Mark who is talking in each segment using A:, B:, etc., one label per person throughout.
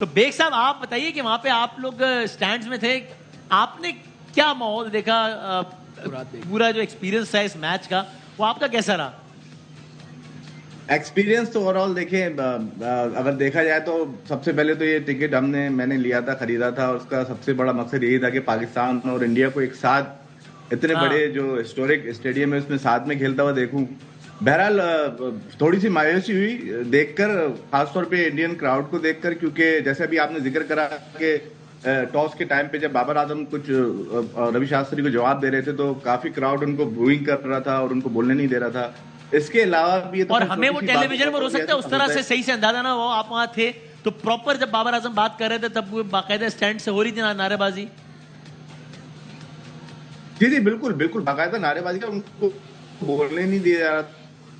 A: तो बेग साहब आप बताइए कि वहां पे आप लोग स्टैंड्स में थे, आपने क्या माहौल देखा, पूरा जो एक्सपीरियंस है इस मैच का वो आपका कैसा रहा?
B: एक्सपीरियंस तो ओवरऑल देखें, अगर देखा जाए तो सबसे पहले तो ये टिकट मैंने लिया था, खरीदा था, और उसका सबसे बड़ा मकसद यही था कि पाकिस्तान और इंडिया को एक साथ इतने बड़े जो हिस्टोरिक स्टेडियम है उसमें साथ में खेलता हुआ देखूं। बहरहाल थोड़ी सी मायूसी हुई देखकर, खासतौर पे इंडियन क्राउड को देखकर, क्योंकि जैसे अभी आपने जिक्र करा कि टॉस के टाइम पे जब बाबर आजम कुछ रवि शास्त्री को जवाब दे रहे थे तो काफी क्राउड उनको बूइंग कर रहा था और उनको बोलने नहीं दे रहा था। इसके अलावा भी ये तो
A: और हमें वो टेलीविजन पर हो सकता है उस तरह से सही से अंदाजा ना हो, आप वहां थे तो प्रॉपर जब बाबर आजम बात कर रहे थे तब वो बाकायदा स्टैंड से हो रही थी नारेबाजी।
B: जी जी बिल्कुल बिल्कुल बाकायदा नारेबाजी का उनको बोलने नहीं दिया जा रहा।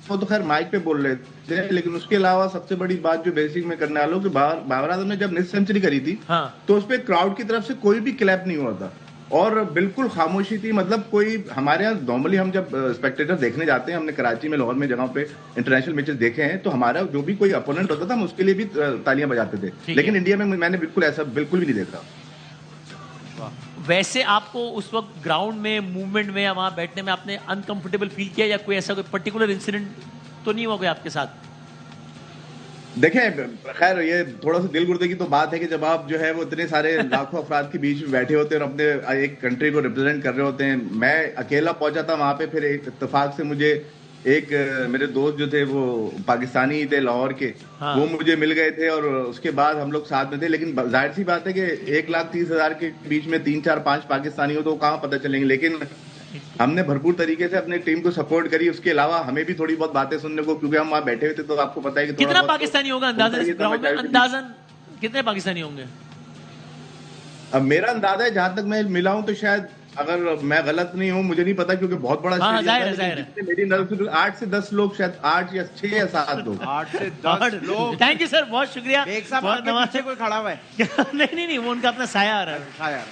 B: वो तो खैर माइक पे बोल रहे थे, लेकिन उसके अलावा सबसे बड़ी बात जो बेसिक में करने वालों कि बाबर आजम ने जब नेक्स्ट सेंचुरी करी थी,
A: हाँ।
B: तो उस पर क्राउड की तरफ से कोई भी क्लैप नहीं हुआ था और बिल्कुल खामोशी थी। मतलब कोई हमारे यहाँ नॉर्मली हम जब स्पेक्टेटर देखने जाते हैं, हमने कराची में, लाहौर में जगहों पे इंटरनेशनल मैचेस देखे हैं, तो हमारा जो भी कोई अपोनेंट होता था हम उसके लिए भी तालियां बजाते थे, लेकिन इंडिया में मैंने बिल्कुल ऐसा बिल्कुल भी नहीं देखा।
A: वैसे आपको उस वक्त ग्राउंड में, मूवमेंट में या वहां बैठने में आपने अनकंफर्टेबल फील किया या कोई ऐसा कोई पर्टिकुलर इंसिडेंट तो नहीं हुआ कोई आपके साथ?
B: देखें, खैर ये थोड़ा सा दिल गुर्दे की तो बात है कि जब आप जो है वो इतने सारे लाखों अफराद के बीच में बैठे होते हैं और अपने एक कंट्री को रिप्रेजेंट कर रहे होते हैं। मैं अकेला पहुंचा था वहां पे, फिर एक इत्तेफाक से मुझे एक मेरे दोस्त जो थे वो पाकिस्तानी थे लाहौर के,
A: हाँ।
B: वो मुझे मिल गए थे और उसके बाद हम लोग साथ में थे। लेकिन जाहिर सी बात है कि 1,30,000 के बीच में 3, 4, 5 पाकिस्तानी हो तो कहाँ पता चलेंगे, लेकिन हमने भरपूर तरीके से अपने टीम को सपोर्ट करी। उसके अलावा हमें भी थोड़ी बहुत बातें सुनने को, क्योंकि हम वहां बैठे हुए थे, तो आपको पता है कि
A: कितना पाकिस्तानी होगा अंदाजन इस ग्राउंड में? अंदाजन कितने पाकिस्तानी होंगे?
B: अब मेरा अंदाजा है, जहां तक मैं मिला हूं, तो शायद, अगर मैं गलत नहीं हूं, मुझे नहीं पता क्योंकि बहुत बड़ा
A: स्टेडियम है,
B: मेरी नजर से 8 से 10 लोग, शायद 8 या 6 या 7 लोग।
C: 8 से 10 लोग।
A: थैंक यू सर, बहुत शुक्रिया।
C: एक साहब आपके पीछे कोई खड़ा हुआ है?
A: नहीं, वो उनका अपना साया आ रहा है।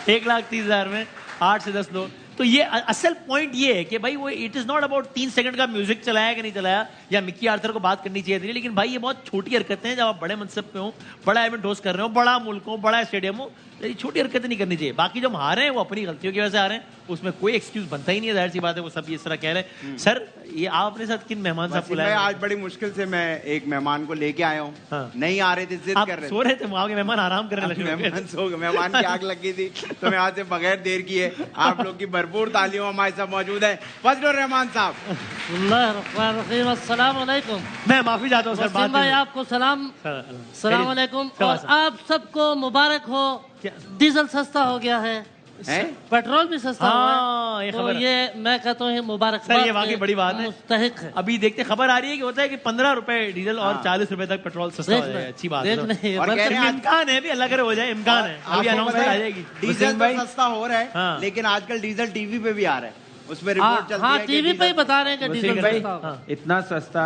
A: 1,30,000 में 8 से 10 लोग। तो ये असल पॉइंट ये है कि भाई वो it is not about 3 second का म्यूजिक चलाया कि नहीं चलाया या मिक्की आर्थर को बात करनी चाहिए थी, लेकिन भाई ये बहुत छोटी हरकतें हैं। जब आप बड़े मनसब पे हो, बड़ा इवेंट होस्ट कर रहे हो, बड़ा मुल्क हो, बड़ा स्टेडियम हो, ये छोटी हरकतें नहीं करनी चाहिए। बाकी जो हम हारे हैं वो अपनी गलतियों की वजह से आ रहे हैं, उसमें कोई एक्सक्यूज बनता ही नहीं है, जाहिर सी बात है। वो सब इस तरह कह रहे हैं। सर, ये आप अपने साथ किन मेहमान साहब बुलाए?
C: आज बड़ी मुश्किल से मैं एक मेहमान को लेके आया हूँ।
A: हाँ।
C: नहीं आ रहे थे, जिद कर रहे थे।
A: सो रहे थे वहां के मेहमान, आराम करने लगे।
C: मेहमान की आग लगी थी, तो मैं आज से बगैर देर किए आप लोग की भरपूर तालियों हमारे साथ मौजूद है फजलुर रहमान साहब।
D: अस्सलाम वालेकुम।
A: मैं माफी चाहता हूँ सर,
D: भाई आपको सलाम वालेकुम, और आप सबको मुबारक हो। डीजल सस्ता हो गया है, पेट्रोल भी सस्ता हुआ है, तो ये मैं कहता हूँ मुबारक
A: सर, ये वाकई बड़ी बात है,
D: मुस्तहिक है।
A: अभी देखते खबर आ रही है कि होता है कि 15 रुपए डीजल और 40 रुपए तक पेट्रोल सस्ता हो जाएगा। अच्छी बात है, इम्कान है भी, अल्लाह करे हो जाए, इम्कान है, अभी अनाउंसमेंट आ जाएगी।
C: डीजल तो सस्ता हो रहा है, लेकिन आजकल डीजल टीवी पे भी आ रहा है, उसमें रिपोर्ट चलती है।
D: हाँ, टीवी पे ही बता रहे हैं कि डीजल सस्ता,
E: इतना सस्ता,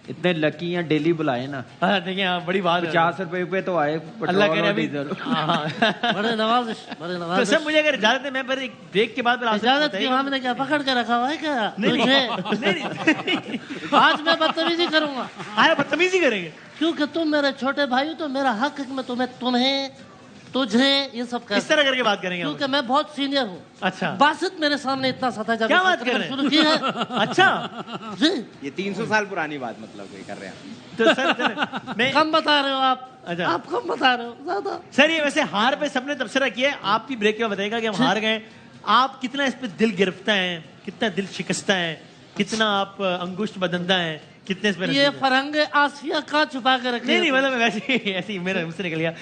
E: इतने लकी हैं, डेली बुलाए ना।
A: देखिए बड़ी बात है,
E: 50 रुपए पे तो आए
A: अल्लाह करे
E: डीजल।
D: बड़े नवाजिश, बड़े नवाजिश।
A: तो सर मुझे अगर इजाजत है, मैं पर एक ब्रेक के बाद
D: इजाजत की हमने क्या पकड़ के रखा हुआ है क्या?
A: नहीं।
D: आज मैं बदतमीजी करूंगा।
A: आया बदतमीजी करेंगे?
D: क्योंकि तुम मेरे छोटे भाई हो, तो मेरा हक है कि मैं तुम्हें तुझे ये सब
A: इस तरह करके बात करेंगे,
D: क्योंकि मैं बहुत सीनियर हूँ।
A: अच्छा,
D: बासित मेरे सामने इतना सता जा,
A: क्या बात कर रहे हैं?
D: शुरू की है।
A: अच्छा
D: जी,
C: ये 300 साल पुरानी बात मतलब कोई कर रहे हैं।
A: तो सर मैं
D: कम बता रहे हो आप।
A: अच्छा,
D: आप कम बता रहे हो ज्यादा।
A: सर ये वैसे हार पे सबने तबसरा किया है, आप भी ब्रेक में बताएगा कि हम हार गए, आप कितना इस पे दिल गिरफ्ता है, कितना दिल शिकस्ता है, कितना आप अंगुष्ठ बदंदा है, कितने इस पे
D: ये फरंगे आसिया का छुपा के रखे?
A: नहीं, मतलब वैसे ही ऐसे ही मेरे मुझसे निकल गया।